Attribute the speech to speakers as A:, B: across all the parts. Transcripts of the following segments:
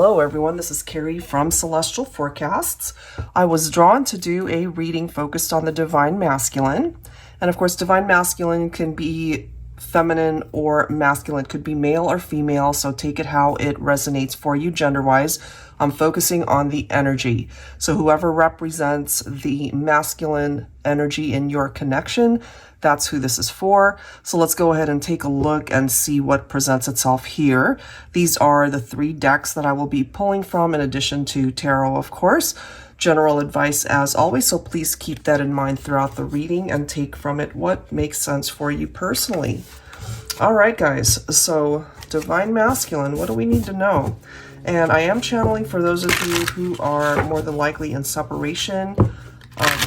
A: Hello everyone, this is Carrie from Celestial Forecasts. I was drawn to do a reading focused on the Divine Masculine. And of course, Divine Masculine can be feminine or masculine, it could be male or female, so take it how it resonates for you gender-wise. I'm focusing on the energy. So whoever represents the masculine energy in your connection, that's who this is for. So let's go ahead and take a look and see what presents itself here. These are the 3 decks that I will be pulling from, in addition to tarot, of course. General advice as always, so please keep that in mind throughout the reading and take from it what makes sense for you personally. All right, guys, so Divine Masculine, what do we need to know? And I am channeling for those of you who are more than likely in separation.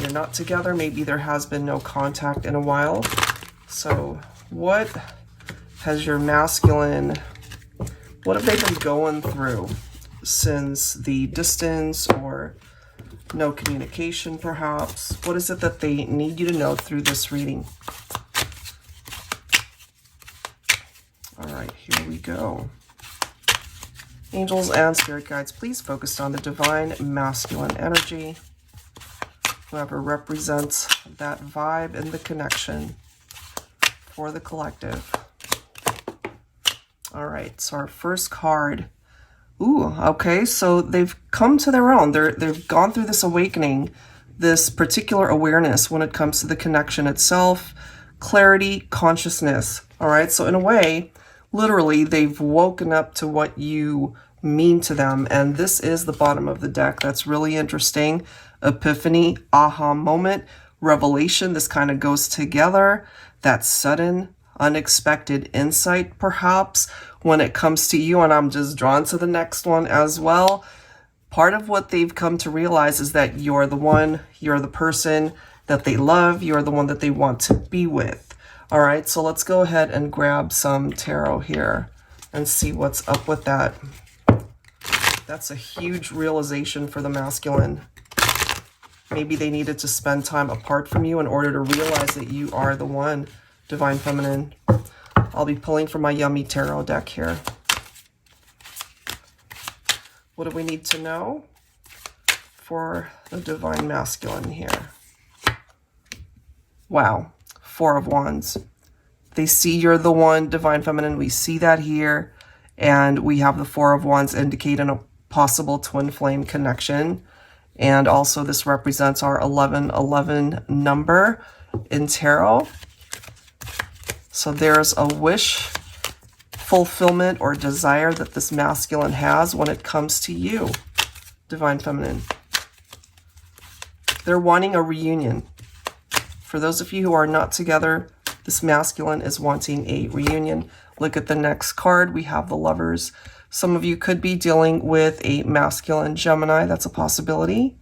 A: You're not together. Maybe there has been no contact in a while. So what has your masculine, what have they been going through since the distance or no communication perhaps? What is it that they need you to know through this reading? All right, here we go. Angels and spirit guides, please focus on the Divine Masculine energy. Whoever represents that vibe and the connection for the collective. All right, so our first card. Ooh, okay, so they've come to their own. They've gone through this awakening, this particular awareness when it comes to the connection itself, clarity, consciousness. All right, so in a way, literally, they've woken up to what you mean to them. And this is the bottom of the deck. That's really interesting. Epiphany, aha moment, revelation. This kind of goes together. That sudden, unexpected insight, perhaps, when it comes to you. And I'm just drawn to the next one as well. Part of what they've come to realize is that you're the one, you're the person that they love, you're the one that they want to be with. All right, so let's go ahead and grab some tarot here and see what's up with that. That's a huge realization for the masculine. Maybe they needed to spend time apart from you in order to realize that you are the one, Divine Feminine. I'll be pulling from my yummy tarot deck here. What do we need to know for the Divine Masculine here? Wow. 4 of Wands. They see you're the one, Divine Feminine. We see that here. And we have the 4 of Wands indicating a possible twin flame connection. And also this represents our 1111 number in tarot. So there's a wish fulfillment or desire that this masculine has when it comes to you, Divine Feminine. They're wanting a reunion. For those of you who are not together, this masculine is wanting a reunion. Look at the next card. We have the Lovers. Some of you could be dealing with a masculine Gemini. That's a possibility.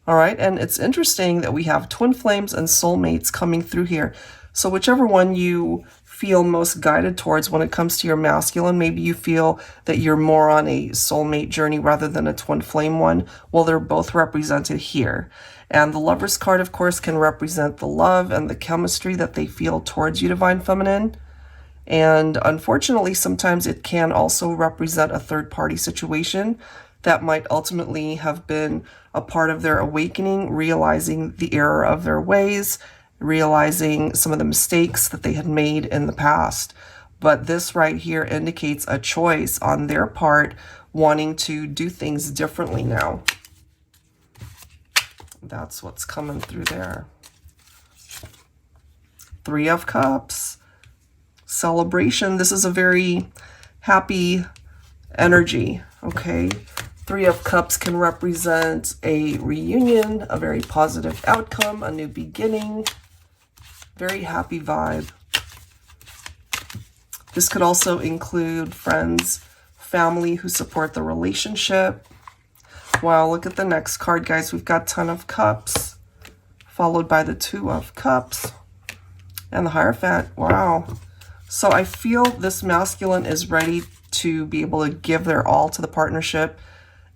A: All right. And it's interesting that we have twin flames and soulmates coming through here. So whichever one you feel most guided towards when it comes to your masculine, maybe you feel that you're more on a soulmate journey rather than a twin flame one. Well, they're both represented here. And the Lovers card, of course, can represent the love and the chemistry that they feel towards you, Divine Feminine. And unfortunately, sometimes it can also represent a third-party situation that might ultimately have been a part of their awakening, realizing the error of their ways, realizing some of the mistakes that they had made in the past. But this right here indicates a choice on their part, wanting to do things differently now. That's what's coming through there. 3 of Cups. Celebration. This is a very happy energy, okay? 3 of Cups can represent a reunion, a very positive outcome, a new beginning, very happy vibe. This could also include friends, family who support the relationship. Wow, look at the next card, guys. We've got 10 of Cups, followed by the 2 of Cups, and the Hierophant. Wow. So I feel this masculine is ready to be able to give their all to the partnership.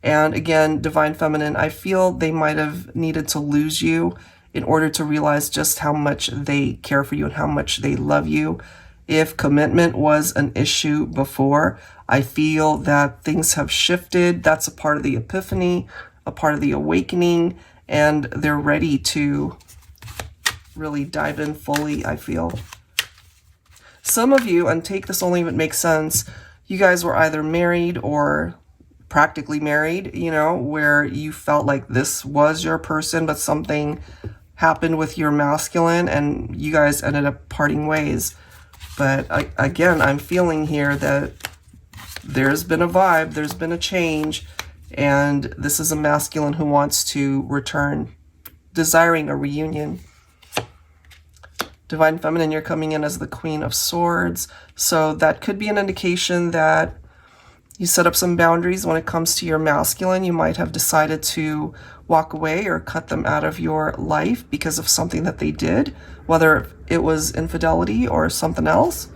A: And again, Divine Feminine, I feel they might have needed to lose you in order to realize just how much they care for you and how much they love you. If commitment was an issue before, I feel that things have shifted. That's a part of the epiphany, a part of the awakening, and they're ready to really dive in fully, I feel. Some of you, and take this only if it makes sense, you guys were either married or practically married, you know, where you felt like this was your person, but something happened with your masculine and you guys ended up parting ways. But again, I'm feeling here that there's been a vibe, there's been a change, and this is a masculine who wants to return, desiring a reunion. Divine Feminine, you're coming in as the Queen of Swords. So that could be an indication that you set up some boundaries when it comes to your masculine. You might have decided to walk away or cut them out of your life because of something that they did, whether it was infidelity or something else.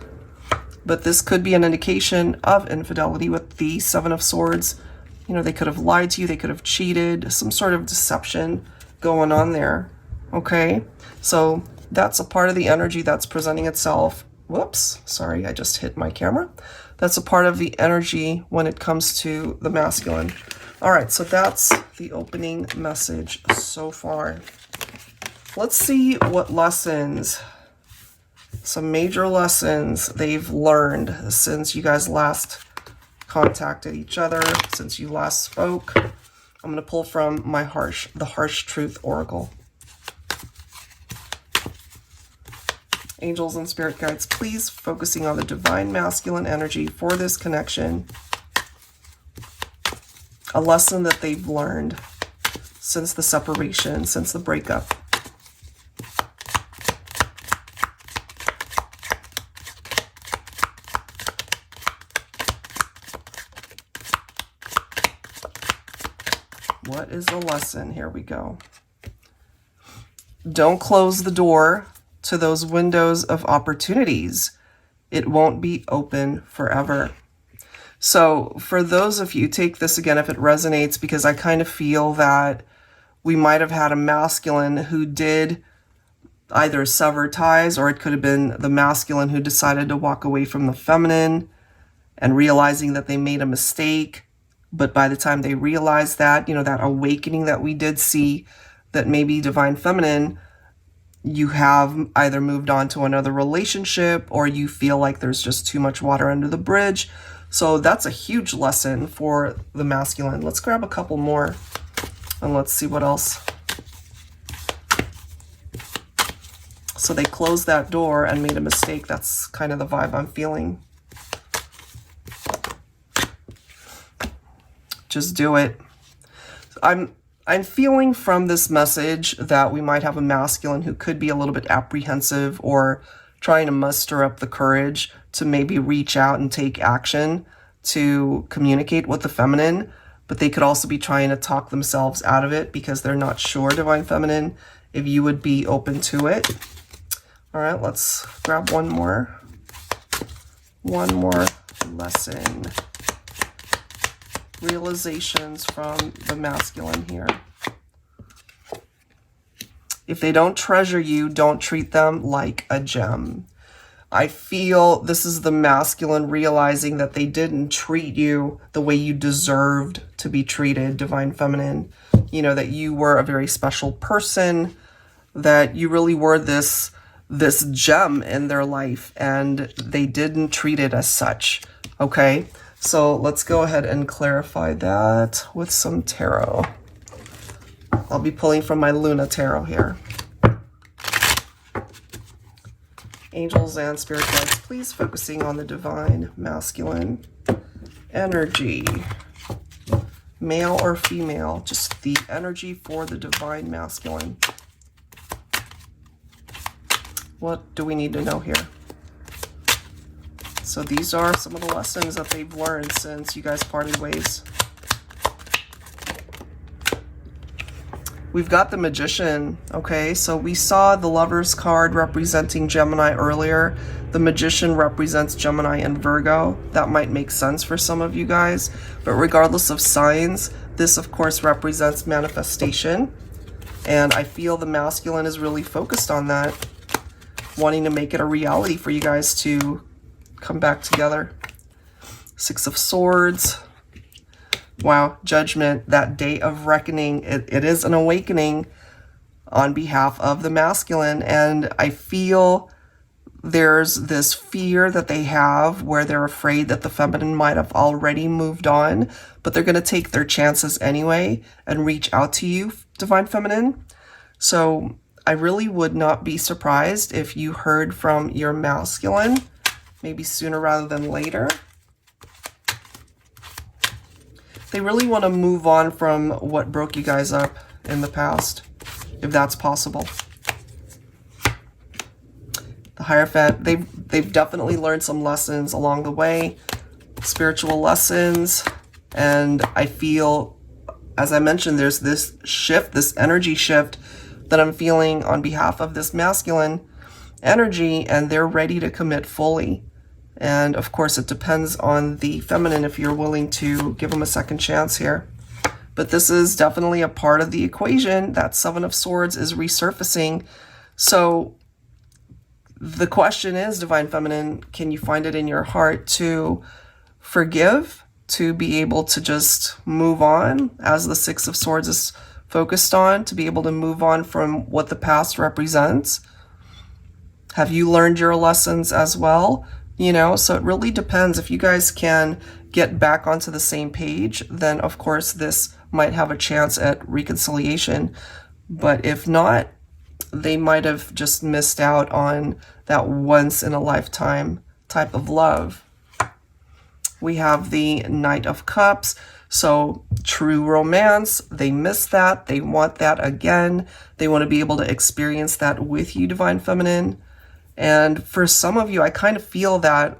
A: But this could be an indication of infidelity with the Seven of Swords. You know, they could have lied to you, they could have cheated, some sort of deception going on there. Okay, so that's a part of the energy that's presenting itself. Whoops, sorry, I just hit my camera. That's a part of the energy when it comes to the masculine. All right, so that's the opening message so far. Let's see what lessons, some major lessons they've learned since you guys last contacted each other, since you last spoke. I'm going to pull from the Harsh Truth Oracle. Angels and spirit guides, please, focusing on the divine masculine energy for this connection. A lesson that they've learned since the separation, since the breakup. What is the lesson? Here we go. Don't close the door to those windows of opportunities. It won't be open forever. So for those of you, take this again if it resonates, because I kind of feel that we might have had a masculine who did either sever ties, or it could have been the masculine who decided to walk away from the feminine and realizing that they made a mistake. But by the time they realized that, you know, that awakening that we did see, that maybe Divine Feminine, you have either moved on to another relationship or you feel like there's just too much water under the bridge. So that's a huge lesson for the masculine. Let's grab a couple more and let's see what else. So they closed that door and made a mistake. That's kind of the vibe I'm feeling. Just do it. I'm feeling from this message that we might have a masculine who could be a little bit apprehensive or trying to muster up the courage to maybe reach out and take action to communicate with the feminine, but they could also be trying to talk themselves out of it because they're not sure, Divine Feminine, if you would be open to it. All right, let's grab one more lesson. Realizations from the masculine here. If they don't treasure you, don't treat them like a gem. I feel this is the masculine realizing that they didn't treat you the way you deserved to be treated, Divine Feminine. You know, that you were a very special person, that you really were this gem in their life, and they didn't treat it as such. Okay? So let's go ahead and clarify that with some tarot. I'll be pulling from my Luna Tarot here. Angels and spirit guides, please, focusing on the divine masculine energy. Male or female, just the energy for the divine masculine. What do we need to know here? So these are some of the lessons that they've learned since you guys parted ways. We've got the Magician, okay? So we saw the Lover's card representing Gemini earlier. The Magician represents Gemini and Virgo. That might make sense for some of you guys. But regardless of signs, this of course represents manifestation. And I feel the masculine is really focused on that. wanting to make it a reality for you guys to come back together. Six of Swords. Wow, Judgment, that day of reckoning. It is an awakening on behalf of the masculine. And I feel there's this fear that they have where they're afraid that the feminine might have already moved on, but they're going to take their chances anyway and reach out to you, Divine Feminine. So I really would not be surprised if you heard from your masculine, maybe sooner rather than later. They really want to move on from what broke you guys up in the past, if that's possible. The Hierophant, they've definitely learned some lessons along the way, spiritual lessons, and I feel, as I mentioned, there's this shift, this energy shift that I'm feeling on behalf of this masculine energy, and they're ready to commit fully. And of course, it depends on the feminine if you're willing to give them a second chance here. But this is definitely a part of the equation. That Seven of Swords is resurfacing. So the question is, Divine Feminine, can you find it in your heart to forgive, to be able to just move on, as the Six of Swords is focused on, to be able to move on from what the past represents? Have you learned your lessons as well? You know, so it really depends. If you guys can get back onto the same page, then of course this might have a chance at reconciliation. But if not, they might have just missed out on that once in a lifetime type of love. We have the Knight of Cups. So true romance, they miss that. They want that again. They want to be able to experience that with you, Divine Feminine. And for some of you, I kind of feel that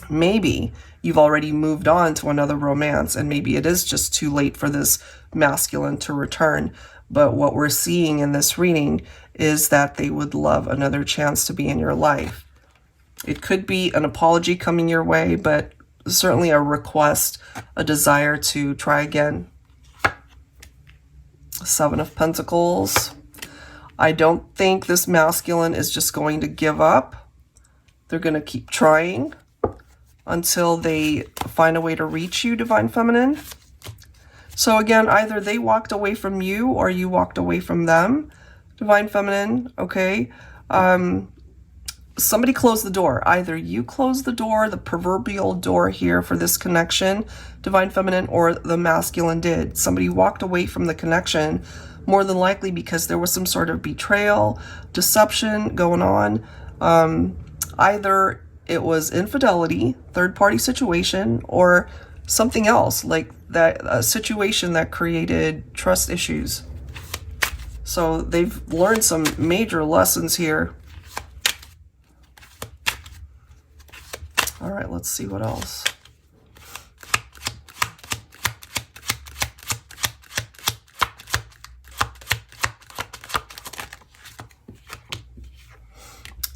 A: maybe you've already moved on to another romance, and maybe it is just too late for this masculine to return. But what we're seeing in this reading is that they would love another chance to be in your life. It could be an apology coming your way, but certainly a request, a desire to try again. Seven of Pentacles. I don't think this masculine is just going to give up. They're going to keep trying until they find a way to reach you, Divine Feminine. So again, either they walked away from you or you walked away from them, Divine Feminine, okay? Somebody closed the door. Either you closed the door, the proverbial door here for this connection, Divine Feminine, or the masculine did. Somebody walked away from the connection, more than likely because there was some sort of betrayal, deception going on. Either it was infidelity, third-party situation, or something else, like that, a situation that created trust issues. So they've learned some major lessons here. All right, let's see what else.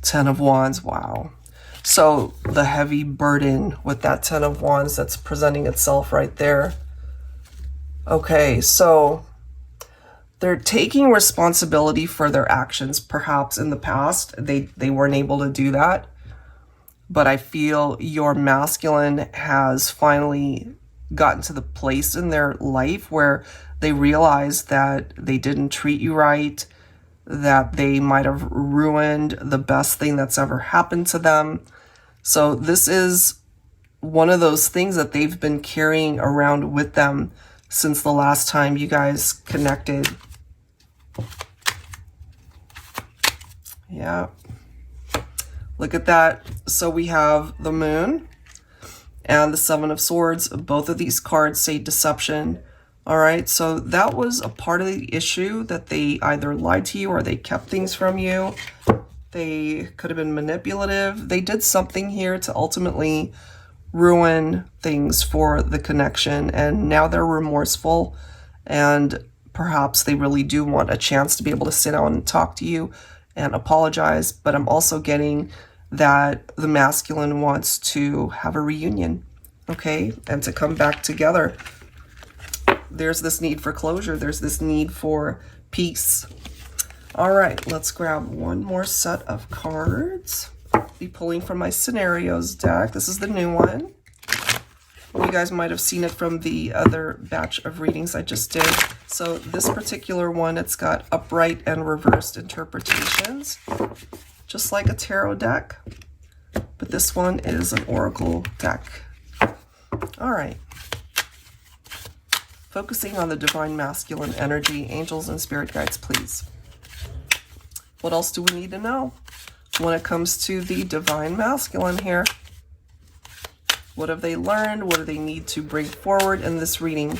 A: Ten of Wands, wow. So the heavy burden with that Ten of Wands that's presenting itself right there. Okay, so they're taking responsibility for their actions. Perhaps in the past, they weren't able to do that. But I feel your masculine has finally gotten to the place in their life where they realize that they didn't treat you right, that they might have ruined the best thing that's ever happened to them. So this is one of those things that they've been carrying around with them since the last time you guys connected. Yeah. Look at that. So we have the Moon and the Seven of Swords. Both of these cards say deception. All right, so that was a part of the issue, that they either lied to you or they kept things from you. They could have been manipulative. They did something here to ultimately ruin things for the connection, and now they're remorseful, and perhaps they really do want a chance to be able to sit down and talk to you and apologize. But I'm also getting that the masculine wants to have a reunion, okay, and to come back together. There's this need for closure. There's this need for peace. All right, let's grab one more set of cards. Be pulling from my scenarios deck. This is the new one. You guys might have seen it from the other batch of readings I just did. So this particular one, it's got upright and reversed interpretations, just like a tarot deck. But this one is an oracle deck. All right. Focusing on the divine masculine energy, angels and spirit guides, please. What else do we need to know when it comes to the divine masculine here? What have they learned? What do they need to bring forward in this reading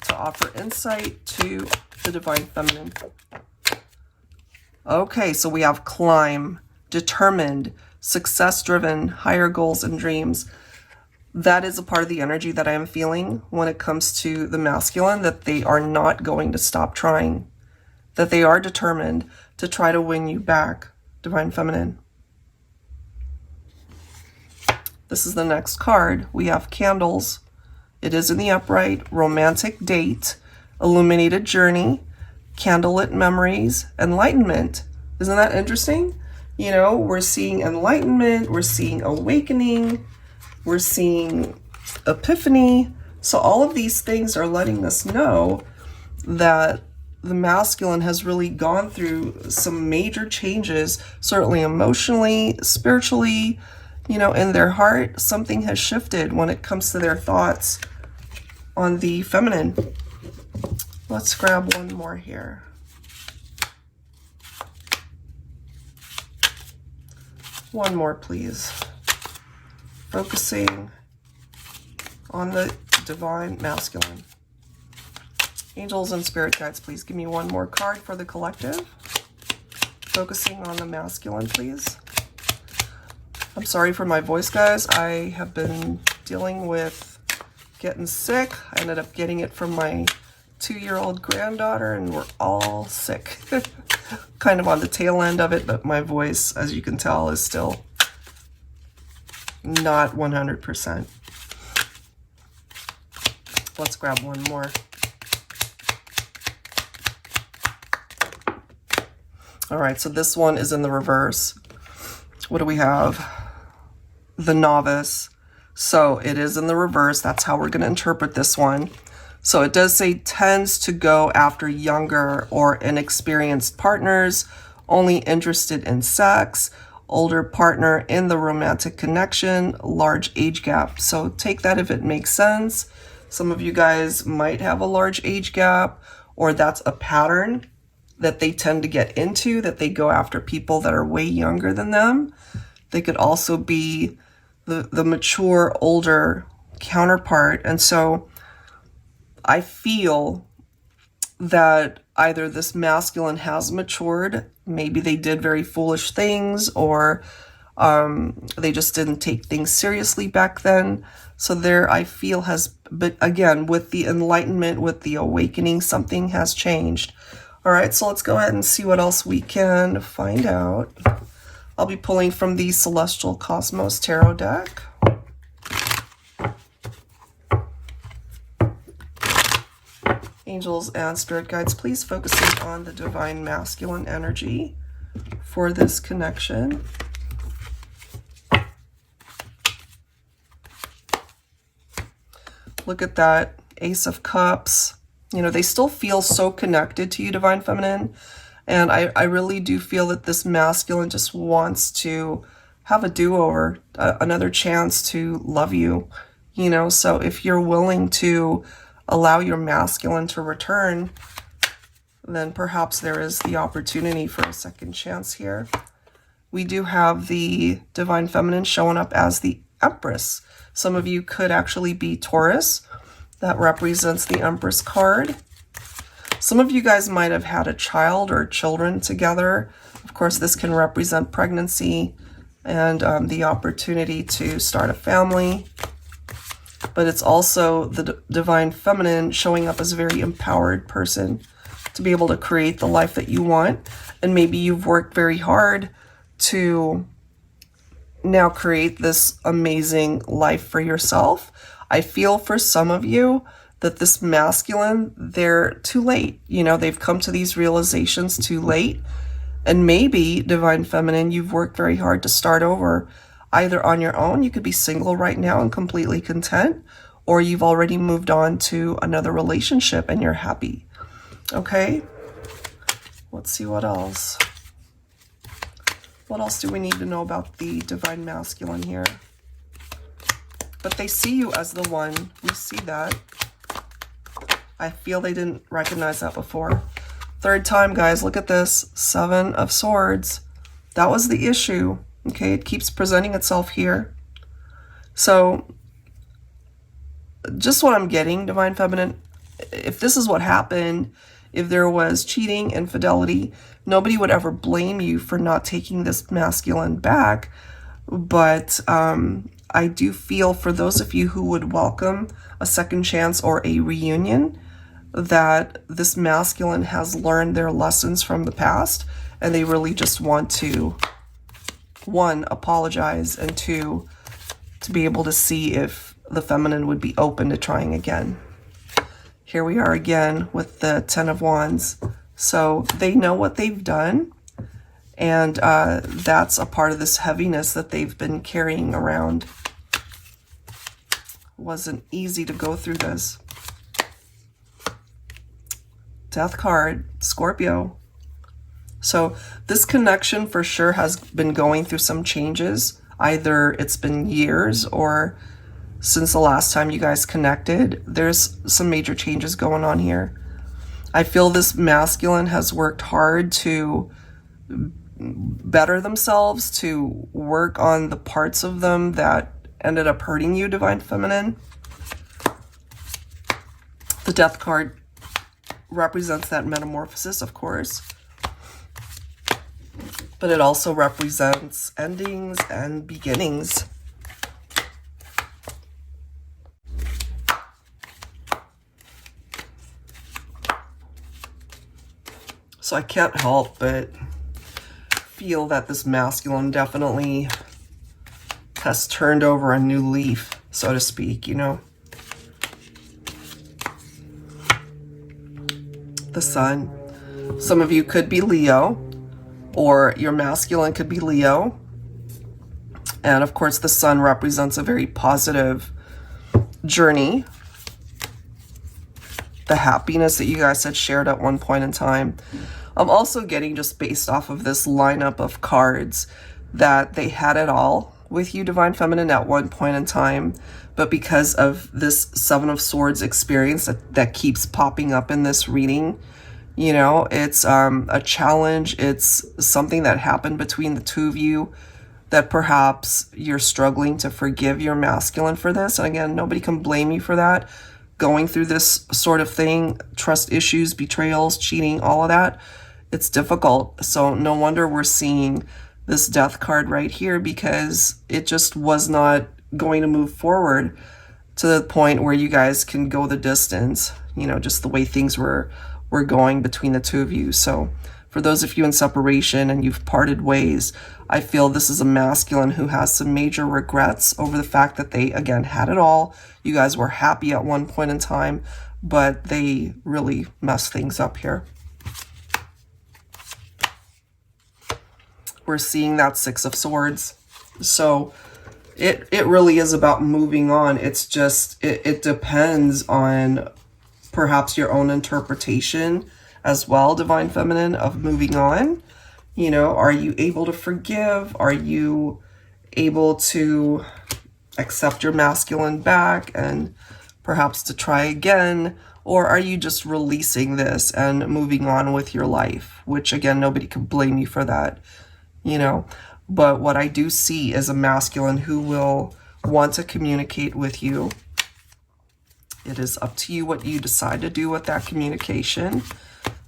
A: to offer insight to the divine feminine? Okay, so we have climb, determined, success-driven, higher goals and dreams. That is a part of the energy that I am feeling when it comes to the masculine, that they are not going to stop trying, that they are determined to try to win you back, divine feminine. This is the next card. We have candles. It is in the upright, romantic date, illuminated journey, candlelit memories, enlightenment. Isn't that interesting? You know, we're seeing enlightenment, we're seeing awakening, we're seeing epiphany. So all of these things are letting us know that the masculine has really gone through some major changes, certainly emotionally, spiritually, you know, in their heart. Something has shifted when it comes to their thoughts on the feminine. Let's grab one more here. One more, please. Focusing on the divine masculine. Angels and spirit guides, please give me one more card for the collective. Focusing on the masculine, please. I'm sorry for my voice, guys. I have been dealing with getting sick. I ended up getting it from my 2-year-old granddaughter, and we're all sick. Kind of on the tail end of it, but my voice, as you can tell, is still not 100%. Let's grab one more. All right, so this one is in the reverse. What do we have? The novice. So it is in the reverse. That's how we're going to interpret this one. So it does say tends to go after younger or inexperienced partners, only interested in sex, older partner in the romantic connection, large age gap. So take that if it makes sense. Some of you guys might have a large age gap, or that's a pattern that they tend to get into, that they go after people that are way younger than them. They could also be the mature, older counterpart. And so I feel that either this masculine has matured, maybe they did very foolish things, or they just didn't take things seriously back then. So there, I feel, has, but again, with the enlightenment, with the awakening, something has changed. All right, so let's go ahead and see what else we can find out. I'll be pulling from the Celestial Cosmos Tarot deck. Angels and spirit guides, please focusing on the divine masculine energy for this connection. Look at that Ace of Cups. You know, they still feel so connected to you, divine feminine. And I really do feel that this masculine just wants to have a do-over, another chance to love you. You know, so if you're willing to allow your masculine to return, then perhaps there is the opportunity for a second chance here. We do have the divine feminine showing up as the Empress. Some of you could actually be Taurus. That represents the Empress card. Some of you guys might have had a child or children together. Of course, this can represent pregnancy and the opportunity to start a family. But it's also the divine feminine showing up as a very empowered person to be able to create the life that you want. And maybe you've worked very hard to now create this amazing life for yourself. I feel for some of you that this masculine, they're too late. You know, they've come to these realizations too late. And maybe, Divine Feminine, you've worked very hard to start over, either on your own, you could be single right now and completely content, or you've already moved on to another relationship and you're happy. Okay? Let's see what else. What else do we need to know about the Divine Masculine here? But they see you as the one. We see that. I feel they didn't recognize that before. Third time, guys, look at this. 7 of Swords. That was the issue. Okay, it keeps presenting itself here. So, just what I'm getting, Divine Feminine, if this is what happened, if there was cheating, infidelity, nobody would ever blame you for not taking this masculine back. But I do feel for those of you who would welcome a second chance or a reunion, that this masculine has learned their lessons from the past, and they really just want to, 1, apologize, and 2, to be able to see if the feminine would be open to trying again. Here we are again with the 10 of Wands. So they know what they've done, and that's a part of this heaviness that they've been carrying around. Wasn't easy to go through this. Death card, Scorpio. So this connection for sure has been going through some changes. Either it's been years or since the last time you guys connected, there's some major changes going on here. I feel this masculine has worked hard to better themselves, to work on the parts of them that ended up hurting you, Divine Feminine. The Death card represents that metamorphosis, of course, but it also represents endings and beginnings. So I can't help but feel that this masculine definitely has turned over a new leaf, so to speak, you know. The Sun. Some of you could be Leo, or your masculine could be Leo. And of course, the Sun represents a very positive journey. The happiness that you guys had shared at one point in time. I'm also getting, just based off of this lineup of cards, that they had it all with you, Divine Feminine, at one point in time. But because of this 7 of Swords experience that keeps popping up in this reading, you know, it's a challenge. It's something that happened between the two of you that perhaps you're struggling to forgive your masculine for this. And again, nobody can blame you for that. Going through this sort of thing, trust issues, betrayals, cheating, all of that, it's difficult. So no wonder we're seeing this Death card right here, because it just was not going to move forward to the point where you guys can go the distance, you know, just the way things were going between the two of you. So for those of you in separation and you've parted ways, I feel this is a masculine who has some major regrets over the fact that they, again, had it all. You guys were happy at one point in time, but they really messed things up here. We're seeing that 6 of Swords. So it really is about moving on. It's just, it depends on perhaps your own interpretation as well, Divine Feminine, of moving on. You know, are you able to forgive? Are you able to accept your masculine back and perhaps to try again? Or are you just releasing this and moving on with your life? Which, again, nobody can blame you for that, you know. But what I do see is a masculine who will want to communicate with you. It is up to you what you decide to do with that communication.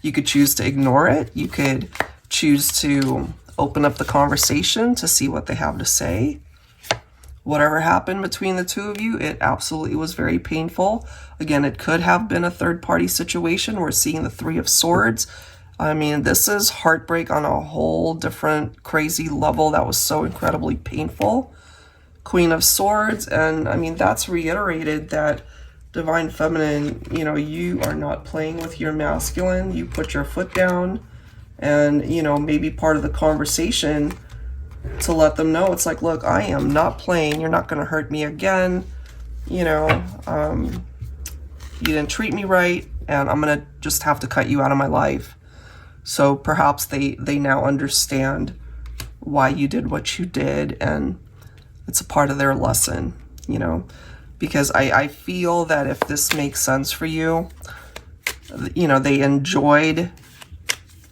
A: You could choose to ignore it. You could choose to open up the conversation to see what they have to say. Whatever happened between the two of you, it absolutely was very painful. Again, it could have been a third-party situation. We're seeing the 3 of Swords. I mean, this is heartbreak on a whole different crazy level that was so incredibly painful. Queen of Swords, and I mean, that's reiterated that Divine Feminine, you know, you are not playing with your masculine. You put your foot down, and, you know, maybe part of the conversation to let them know, it's like, look, I am not playing. You're not going to hurt me again. You know, you didn't treat me right, and I'm going to just have to cut you out of my life. So perhaps they now understand why you did what you did, and it's a part of their lesson, you know, because I feel that if this makes sense for you, you know, they enjoyed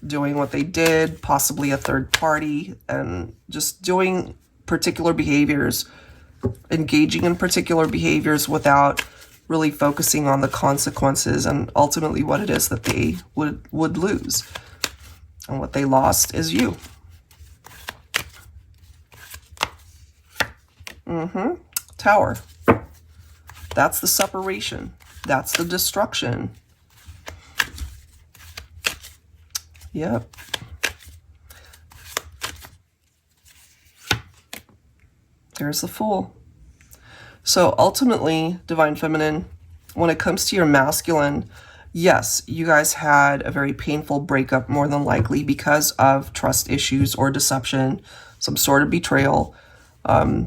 A: doing what they did, possibly a third party, and just doing particular behaviors, engaging in particular behaviors without really focusing on the consequences and ultimately what it is that they would lose. And what they lost is you. Tower. That's the separation. That's the destruction. Yep. There's the Fool. So ultimately, Divine Feminine, when it comes to your masculine, yes, you guys had a very painful breakup, more than likely because of trust issues or deception, some sort of betrayal.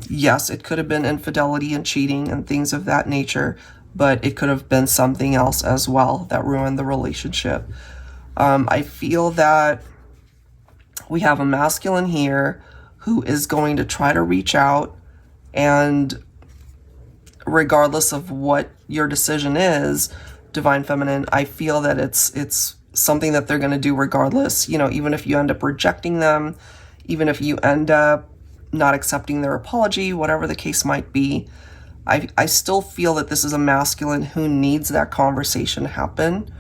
A: Yes, it could have been infidelity and cheating and things of that nature, but it could have been something else as well that ruined the relationship. I feel that we have a masculine here who is going to try to reach out, and regardless of what your decision is, Divine Feminine, I feel that it's something that they're going to do regardless. You know, even if you end up rejecting them, even if you end up not accepting their apology, whatever the case might be, I still feel that this is a masculine who needs that conversation to happen.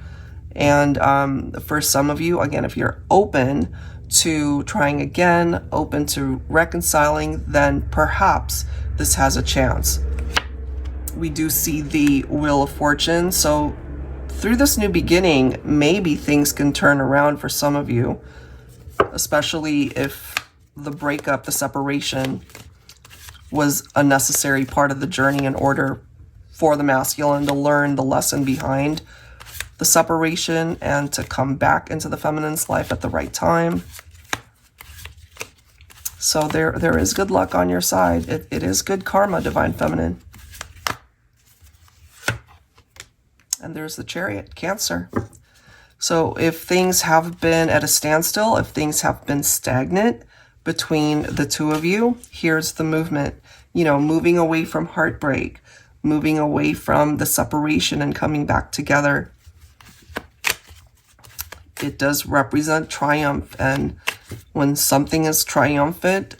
A: And for some of you, again, if you're open to trying again, open to reconciling, then perhaps this has a chance. We do see the Wheel of Fortune. So through this new beginning, maybe things can turn around for some of you, especially if the breakup, the separation, was a necessary part of the journey in order for the masculine to learn the lesson behind the separation and to come back into the feminine's life at the right time. So there is good luck on your side. It is good karma, Divine Feminine. And there's the Chariot, Cancer. So if things have been at a standstill, if things have been stagnant between the two of you, here's the movement. You know, moving away from heartbreak, moving away from the separation and coming back together. It does represent triumph, and when something is triumphant,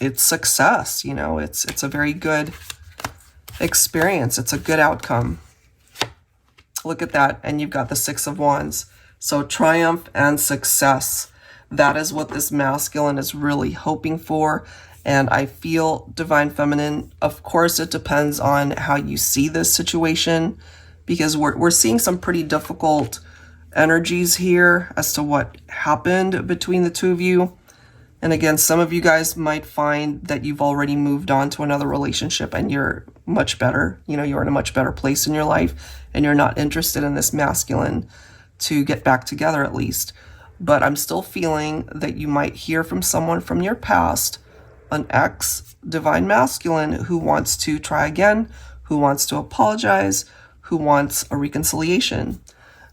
A: it's success. You know, it's a very good experience. It's a good outcome. Look at that, and you've got the Six of Wands. So triumph and success. That is what this masculine is really hoping for. And I feel, Divine Feminine, of course, it depends on how you see this situation, because we're seeing some pretty difficult energies here as to what happened between the two of you. And again, some of you guys might find that you've already moved on to another relationship and you're much better. You know, you're in a much better place in your life and you're not interested in this masculine to get back together at least. But I'm still feeling that you might hear from someone from your past, an ex Divine Masculine who wants to try again, who wants to apologize, who wants a reconciliation.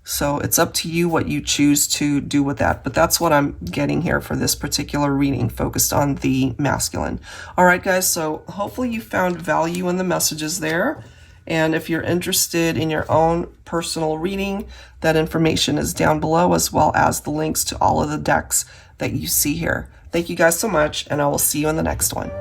A: So it's up to you what you choose to do with that. But that's what I'm getting here for this particular reading, focused on the masculine. All right, guys, so hopefully you found value in the messages there. And if you're interested in your own personal reading, that information is down below, as well as the links to all of the decks that you see here. Thank you guys so much, and I will see you in the next one.